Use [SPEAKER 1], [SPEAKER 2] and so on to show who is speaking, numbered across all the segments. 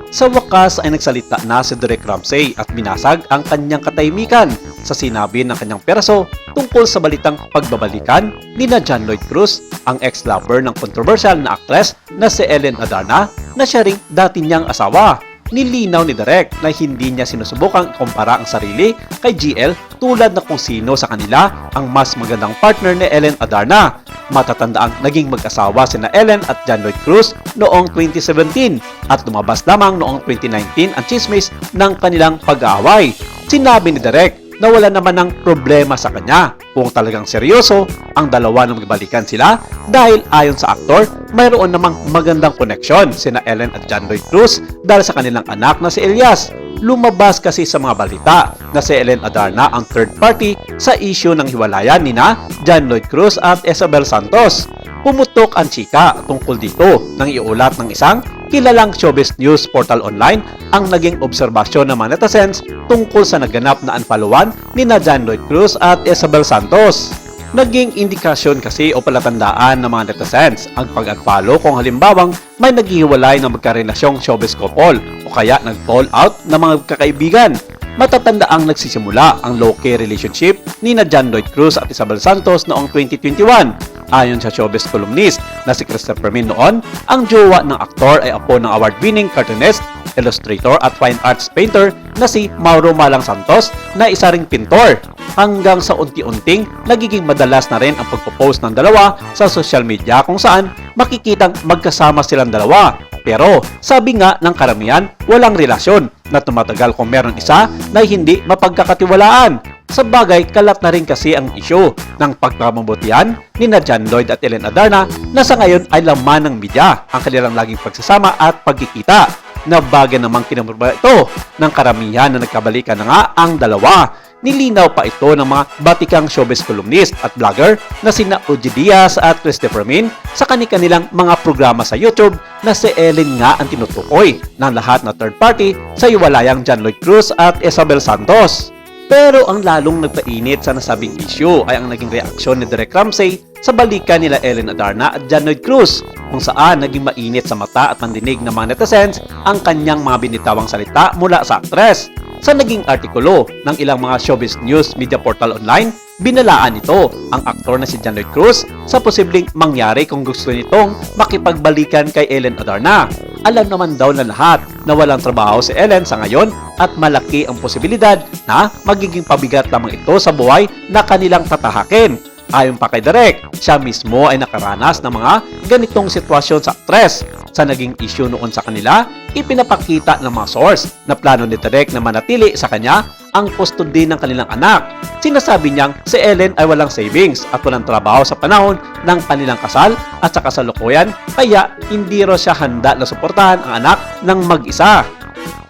[SPEAKER 1] Sa wakas ay nagsalita na si Derek Ramsey at binasag ang kanyang katahimikan sa sinabi ng kanyang peraso tungkol sa balitang pagbabalikan ni na John Lloyd Cruz, ang ex-lover ng controversial na actress na si Ellen Adarna na siya ring dati niyang asawa. Nilinaw ni Derek na hindi niya sinusubukang ikumpara ang sarili kay GL tulad na kung sino sa kanila ang mas magandang partner ni Ellen Adarna. Matatandaang naging mag-asawa sina Ellen at John Lloyd Cruz noong 2017 at lumabas lamang noong 2019 ang chismis ng kanilang pag-aaway. Sinabi ni Derek na wala naman ng problema sa kanya kung talagang seryoso ang dalawa na magbalikan sila dahil ayon sa aktor, mayroon namang magandang koneksyon sina Ellen at John Lloyd Cruz dahil sa kanilang anak na si Elias. Lumabas kasi sa mga balita na si Ellen Adarna ang third party sa issue ng hiwalayan nina John Lloyd Cruz at Isabel Santos. Pumutok ang chika tungkol dito nang iulat ng isang kilalang showbiz news portal online ang naging obserbasyon ng mga netizens tungkol sa naganap na unfollowan ni na John Lloyd Cruz at Isabel Santos. Naging indikasyon kasi o palatandaan ng mga netizens ang pag-unfollow kung halimbawang may naghihiwalay ng magkarelasyong showbiz couple o kaya nag-fall out ng mga kakaibigan. Matatandaang nagsisimula ang low-key relationship ni na John Lloyd Cruz at Isabel Santos noong 2021. Ayon sa showbiz columnist na si Christopher Min noon, ang jowa ng aktor ay apo ng award-winning cartoonist, illustrator at fine arts painter na si Mauro Malang Santos na isa ring pintor. Hanggang sa unti-unting nagiging madalas na rin ang pagpo-post ng dalawa sa social media kung saan makikitang magkasama silang dalawa. Pero sabi nga ng karamihan, walang relasyon na tumatagal kung meron isa na hindi mapagkakatiwalaan. Sa bagay, kalat na rin kasi ang isyu ng pagpamabutihan ni na John Lloyd at Ellen Adarna na sa ngayon ay laman ng media ang kanilang laging pagsasama at pagkikita. Na bagay namang kinamurba ito ng karamihan na nagkabalikan na nga ang dalawa. Nilinaw pa ito ng mga batikang showbiz columnist at vlogger na sina Ogie Diaz at Christopher Min sa kanilang mga programa sa YouTube na si Ellen nga ang tinutukoy ng lahat na third party sa hiwalayang John Lloyd Cruz at Isabel Santos. Pero ang lalong nagpainit sa nasabing issue ay ang naging reaksyon ni Derek Ramsey sa balikan nila Ellen Adarna at John Lloyd Cruz kung saan naging mainit sa mata at pandinig ng mga netizens ang kanyang mga binitawang salita mula sa aktres. Sa naging artikulo ng ilang mga showbiz news media portal online, binalaan ito ang aktor na si John Lloyd Cruz sa posibleng mangyari kung gusto nitong makipagbalikan kay Ellen Adarna. Alam naman daw na lahat na walang trabaho si Ellen sa ngayon at malaki ang posibilidad na magiging pabigat lamang ito sa buhay na kanilang tatahakin. Ayon pa kay Derek, siya mismo ay nakaranas ng mga ganitong sitwasyon sa aktres. Sa naging issue noon sa kanila, ipinapakita ng mga source na plano ni Derek na manatili sa kanya ang custody ng kanilang anak. Sinasabi niyang si Ellen ay walang savings at walang trabaho sa panahon ng kanilang kasal at sa kasalukuyan kaya hindi raw siya handa na suportahan ang anak ng mag-isa.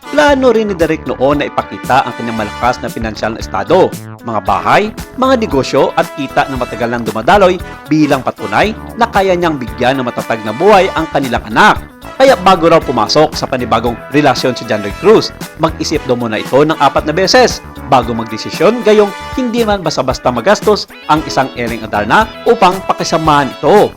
[SPEAKER 1] Plano rin ni Derek noon na ipakita ang kanyang malakas na pinansyal na estado, mga bahay, mga negosyo at kita na matagal nang dumadaloy bilang patunay na kaya niyang bigyan ng matatag na buhay ang kanilang anak. Kaya bago raw pumasok sa panibagong relasyon si John Lloyd Cruz, mag-isip daw muna ito ng 4 na beses bago magdesisyon gayong hindi man basta-basta magastos ang isang Ellen Adarna upang pakisamahan ito.